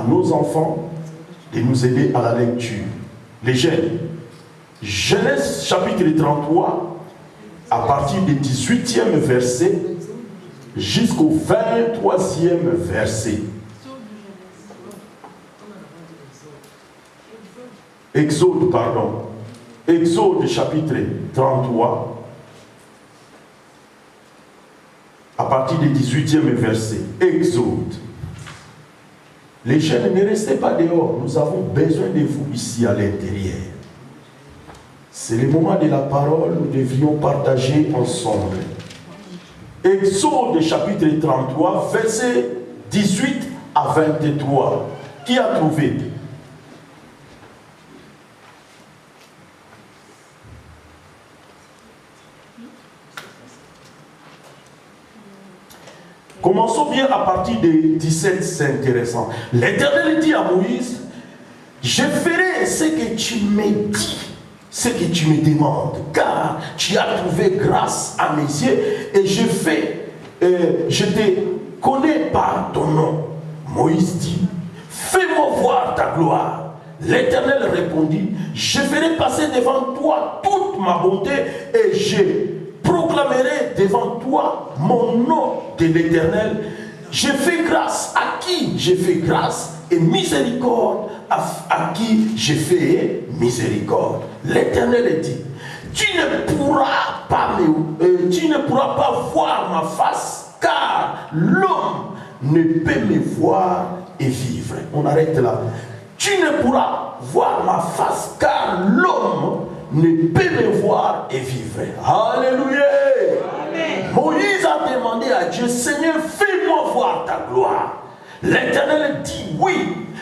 nos enfants de nous aider à la lecture. Les jeunes, Genèse chapitre 33, à partir du 18e verset jusqu'au 23e verset. Exode chapitre 33, à partir du 18e verset. Exode. Les jeunes, ne restez pas dehors. Nous avons besoin de vous ici à l'intérieur. C'est le moment de la parole, nous devrions partager ensemble. Exode chapitre 33, verset 18 à 23. Qui a trouvé? Commençons bien à partir de 17, c'est intéressant. L'Éternel dit à Moïse, je ferai ce que tu me dis, ce que tu me demandes, car tu as trouvé grâce à mes yeux et je te connais par ton nom. Moïse dit, fais-moi voir ta gloire. L'Éternel répondit, je ferai passer devant toi toute ma bonté et je proclamerai devant toi mon nom de l'Éternel. Je fais grâce à qui je fais grâce et miséricorde à qui je fais miséricorde. L'Éternel dit, tu ne pourras pas voir ma face, car l'homme ne peut me voir et vivre. On arrête là. Tu ne pourras voir ma face, car l'homme ne peut me voir et vivre. Alléluia. Amen. Moïse a demandé à Dieu, Seigneur, fais-moi voir ta gloire. L'Éternel dit, oui,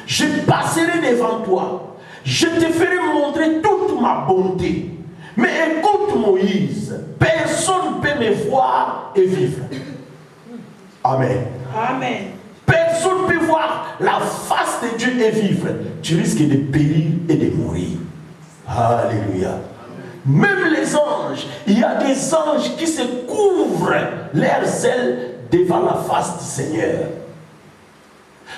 je passerai devant toi. Je te ferai montrer toute ma bonté. Mais écoute Moïse, personne ne peut me voir et vivre. Amen. Amen. Personne ne peut voir la face de Dieu et vivre. Tu risques de périr et de mourir. Alléluia. Même les anges, il y a des anges qui se couvrent leurs ailes devant la face du Seigneur.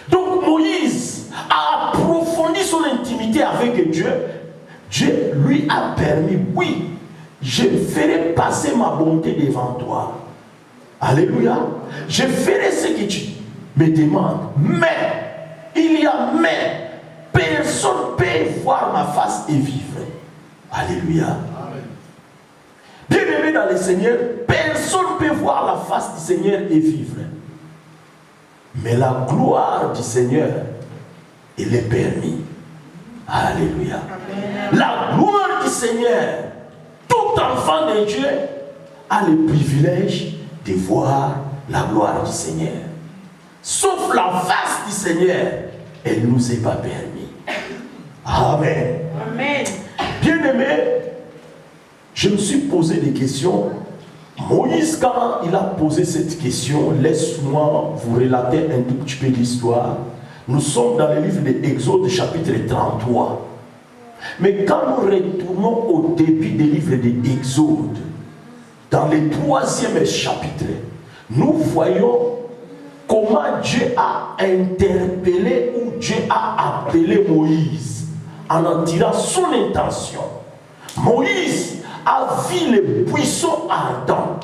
Donc Moïse a approfondi son intimité avec Dieu. Dieu lui a permis, oui, je ferai passer ma bonté devant toi. Alléluia. Je ferai ce que tu me demandes. Mais, il y a mais, personne ne peut voir ma face et vivre. Alléluia. Bien-aimé dans le Seigneur, personne ne peut voir la face du Seigneur et vivre. Mais la gloire du Seigneur, elle est permise. Alléluia. Amen. La gloire du Seigneur, tout enfant de Dieu a le privilège de voir la gloire du Seigneur. Sauf la face du Seigneur, elle ne nous est pas permise. Amen. Amen. Bien-aimé, je me suis posé des questions. Moïse, quand il a posé cette question, laisse-moi vous relater un tout petit peu l'histoire. Nous sommes dans le livre de Exode chapitre 33. Mais quand nous retournons au début du livre de Exode, dans le 3e chapitre, nous voyons comment Dieu a interpellé ou Dieu a appelé Moïse en tirant son intention. Moïse a vu le buisson ardent,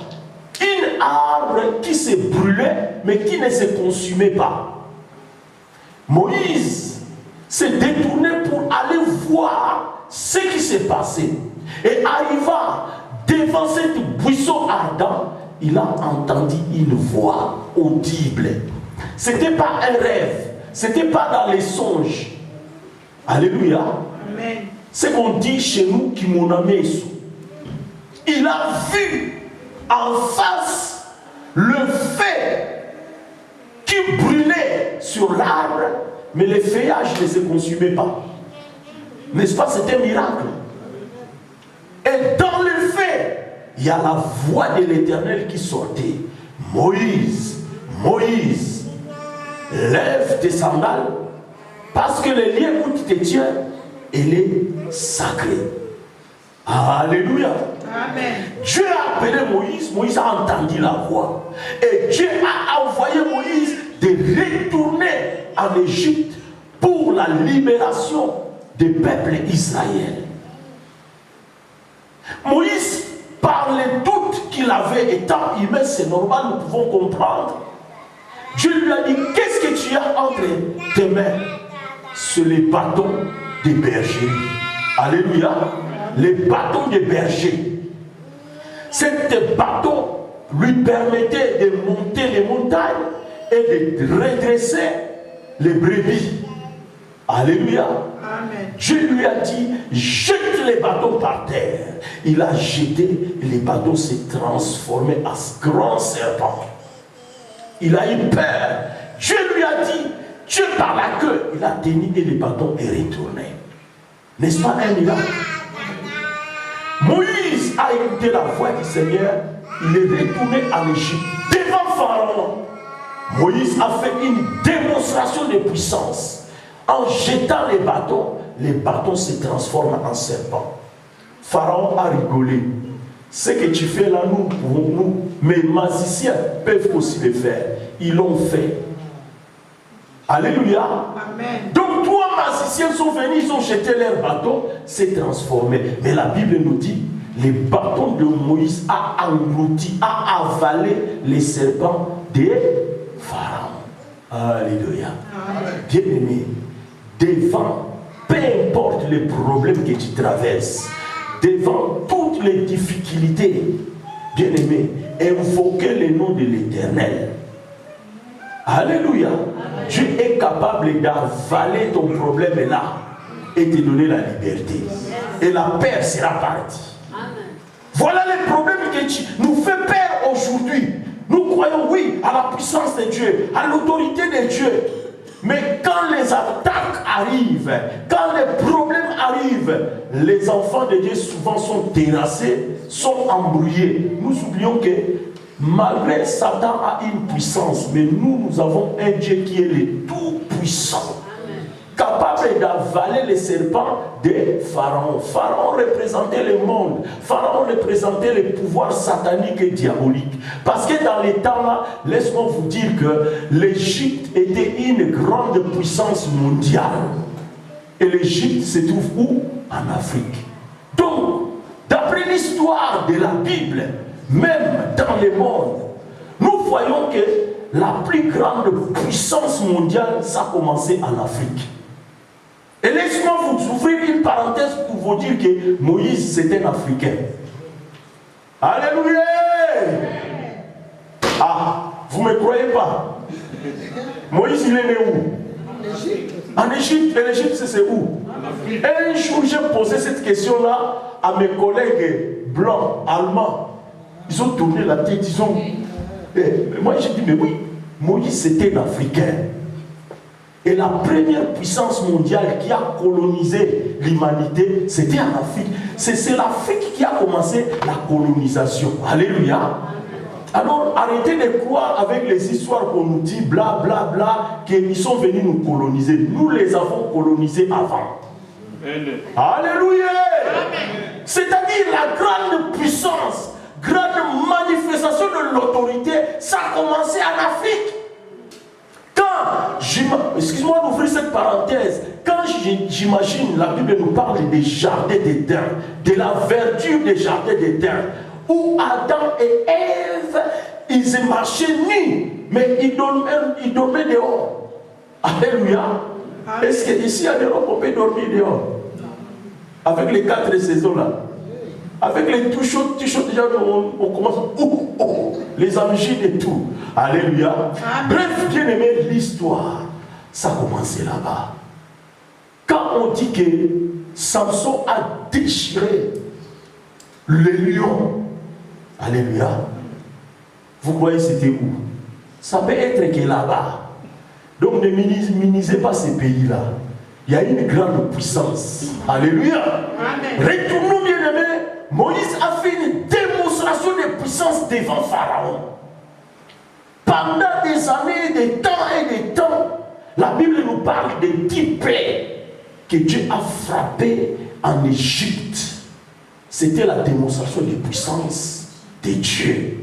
une arbre qui se brûlait mais qui ne se consumait pas. Moïse s'est détourné pour aller voir ce qui s'est passé. Et arrivant devant ce buisson ardent, il a entendu une voix audible. Ce n'était pas un rêve, ce n'était pas dans les songes. Alléluia. Amen. C'est qu'on dit chez nous qui mon ami. Il a vu en face le feu qui brûlait sur l'arbre, mais le feuillage ne se consumait pas. N'est-ce pas? C'était un miracle. Et dans le feu, il y a la voix de l'Éternel qui sortait. Moïse, Moïse, lève tes sandales, parce que le lieu où tu te tiens, il est sacré. Alléluia. Amen. Dieu a appelé Moïse, Moïse a entendu la voix. Et Dieu a envoyé Moïse de retourner en Égypte pour la libération du peuple Israël. Moïse, par les doutes qu'il avait étant humain, c'est normal, nous pouvons comprendre. Dieu lui a dit, qu'est-ce que tu as entre tes mains? C'est les bâtons des bergers. Alléluia. Les bâtons des bergers. Ces bâtons lui permettaient de monter les montagnes et de redresser les brebis. Alléluia. Amen. Dieu lui a dit, jette les bâtons par terre. Il a jeté et les bâtons s'est transformés en grand serpent. Il a eu peur. Dieu lui a dit, Dieu par la queue. Il a tenu et le bâton est retourné. N'est-ce pas un miracle? Moïse a écouté la voix du Seigneur. Il est retourné en Égypte devant Pharaon. Moïse a fait une démonstration de puissance. En jetant les bâtons se transforment en serpents. Pharaon a rigolé. Ce que tu fais là, nous pouvons, nous, mais magiciens peuvent aussi le faire. Ils l'ont fait. Alléluia. Amen. Donc, trois magiciens sont venus, ils ont jeté leurs bâtons, s'est transformé. Mais la Bible nous dit, les bâtons de Moïse a englouti, a avalé les serpents de Pharaon. Alléluia. Bien-aimé, devant, peu importe les problèmes que tu traverses, devant toutes les difficultés, bien-aimé, invoquez le nom de l'Éternel. Alléluia. Amen. Dieu est capable d'avaler ton problème là et te donner la liberté. Et la paix sera partie. Amen. Voilà les problèmes qui nous fait peur aujourd'hui. Nous croyons, oui, à la puissance de Dieu, à l'autorité de Dieu. Mais quand les attaques arrivent, quand les problèmes arrivent, les enfants de Dieu souvent sont terrassés, sont embrouillés. Nous oublions que malgré Satan a une puissance, mais nous avons un Dieu qui est le tout-puissant, capable d'avaler les serpents de Pharaon. Pharaon représentait le monde. Pharaon représentait le pouvoir satanique et diabolique. Parce que dans les temps-là, laisse-moi vous dire que l'Égypte était une grande puissance mondiale. Et l'Égypte se trouve où? En Afrique. Donc, d'après l'histoire de la Bible, même dans le monde, nous voyons que la plus grande puissance mondiale, ça a commencé en Afrique. Et laissez-moi vous ouvrir une parenthèse pour vous dire que Moïse, c'était un Africain. Alléluia! Ah, vous ne me croyez pas? Moïse, il est né où? En Égypte. Et l'Égypte, c'est où? Et un jour, j'ai posé cette question-là à mes collègues blancs, allemands. Ils ont tourné la tête, ils ont... moi, j'ai dit, mais oui, Moïse, c'était un Africain. Et la première puissance mondiale qui a colonisé l'humanité, c'était en Afrique. C'est l'Afrique qui a commencé la colonisation. Alléluia. Alors, arrêtez de croire avec les histoires qu'on nous dit, bla, bla, bla, qu'ils sont venus nous coloniser. Nous les avons colonisés avant. Alléluia. C'est-à-dire la grande puissance, grande manifestation de l'autorité, ça a commencé en Afrique. Excuse-moi d'ouvrir cette parenthèse, quand j'imagine, la Bible nous parle des jardins d'Éden, de la verdure des jardins d'Éden, où Adam et Ève, ils marchaient nus, mais ils dormaient dehors. Alléluia. Est-ce qu'ici à l'Europe, on peut dormir dehors? Avec les 4 saisons là. Avec les tout chauds, déjà on commence, les angines et tout. Alléluia. Bref, bien aimé, l'histoire, ça a commencé là-bas. Quand on dit que Samson a déchiré le lion, alléluia, vous croyez c'était où? Ça peut être que là-bas. Donc ne minimisez pas ces pays-là. Il y a une grande puissance. Alléluia. Retournons bien aimé. Moïse a fait une démonstration de puissance devant Pharaon. Pendant des années, des temps et des temps, la Bible nous parle de 10 plaies que Dieu a frappées en Égypte. C'était la démonstration de puissance de Dieu.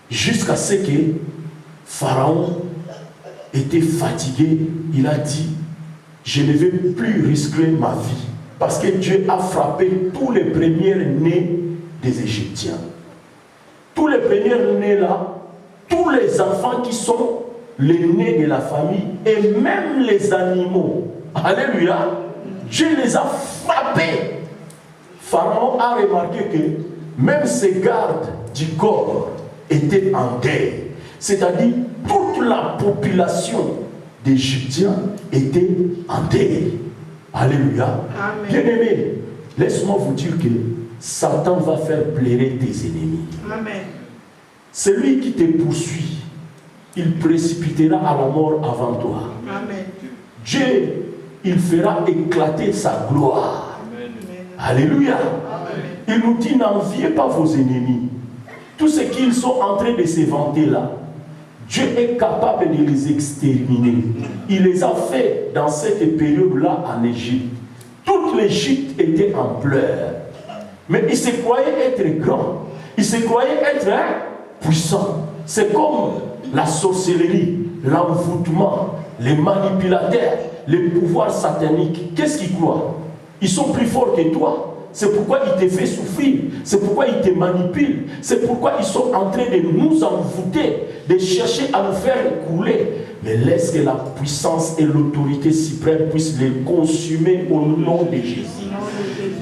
Jusqu'à ce que Pharaon était fatigué, il a dit, je ne vais plus risquer ma vie. Parce que Dieu a frappé tous les premiers-nés des Égyptiens. Tous les premiers-nés là, tous les enfants qui sont les nés de la famille, et même les animaux. Alléluia. Dieu les a frappés. Pharaon a remarqué que même ses gardes du corps étaient en deuil. C'est-à-dire, toute la population d'Égyptiens était en deuil. Alléluia. Bien-aimés, laisse-moi vous dire que Satan va faire pleurer tes ennemis. Amen. Celui qui te poursuit, il précipitera à la mort avant toi. Amen. Dieu, il fera éclater sa gloire. Amen. Alléluia. Amen. Il nous dit, n'enviez pas vos ennemis. Tout ce qu'ils sont en train de se vanter là, Dieu est capable de les exterminer. Il les a fait dans cette période-là en Égypte. Toute l'Égypte était en pleurs. Mais ils se croyaient être grands. Ils se croyaient être puissants. C'est comme la sorcellerie, l'envoûtement, les manipulateurs, les pouvoirs sataniques. Qu'est-ce qu'ils croient? Ils sont plus forts que toi. C'est pourquoi ils te font souffrir. C'est pourquoi ils te manipulent. C'est pourquoi ils sont en train de nous envoûter, de chercher à nous faire couler. Mais laisse que la puissance et l'autorité suprême puissent les consumer au nom de Jésus.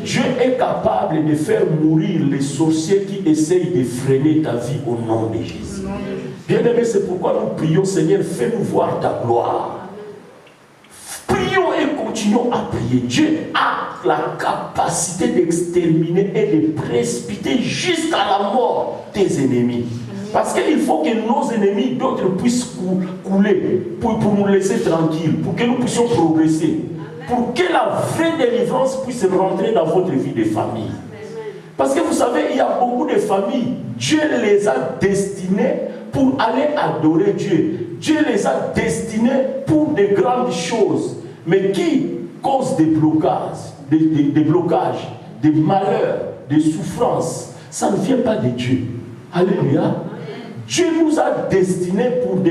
Dieu est capable de faire mourir les sorciers qui essayent de freiner ta vie au nom de Jésus. Bien-aimés, c'est pourquoi nous prions, Seigneur, fais-nous voir ta gloire. Prions et continuons à prier. Dieu a la capacité d'exterminer et de précipiter jusqu'à la mort tes ennemis. Parce qu'il faut que nos ennemis, d'autres puissent couler pour nous laisser tranquilles, pour que nous puissions progresser, pour que la vraie délivrance puisse rentrer dans votre vie de famille. Parce que vous savez, il y a beaucoup de familles, Dieu les a destinées pour aller adorer Dieu. Dieu les a destinés pour de grandes choses, mais qui causent des blocages, des blocages, des malheurs, des souffrances. Ça ne vient pas de Dieu. Alléluia. Dieu nous a destinés pour des